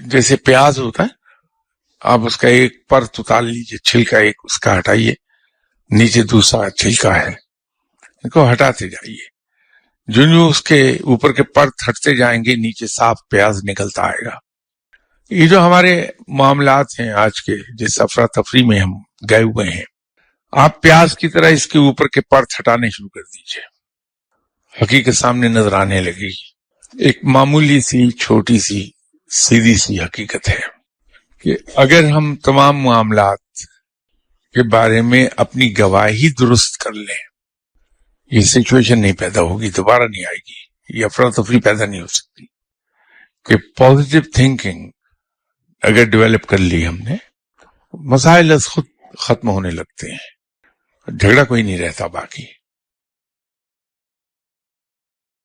जैसे प्याज होता है, आप उसका एक परत उतार लीजिए, छिलका एक उसका हटाइए, नीचे दूसरा छिलका है, इनको हटाते जाइए। जो उसके ऊपर के परत हटते जाएंगे, नीचे साफ प्याज निकलता आएगा। ये जो हमारे मामलात हैं आज के, जिस अफरा तफरी में हम गए हुए हैं, आप प्याज की तरह इसके ऊपर के परत हटाने शुरू कर दीजिए, हकीकत सामने नजर आने लगेगी। एक मामूली सी, छोटी सी, सीधी सी हकीकत है कि अगर हम तमाम मामलात के बारे में अपनी गवाही दुरुस्त कर लें, ये सिचुएशन नहीं पैदा होगी, दोबारा नहीं आएगी, ये अफरा तफरी पैदा नहीं हो सकती। कि पॉजिटिव थिंकिंग अगर डेवलप कर ली हमने, मसाइल खुद खत्म होने लगते हैं, झगड़ा कोई नहीं रहता बाकी।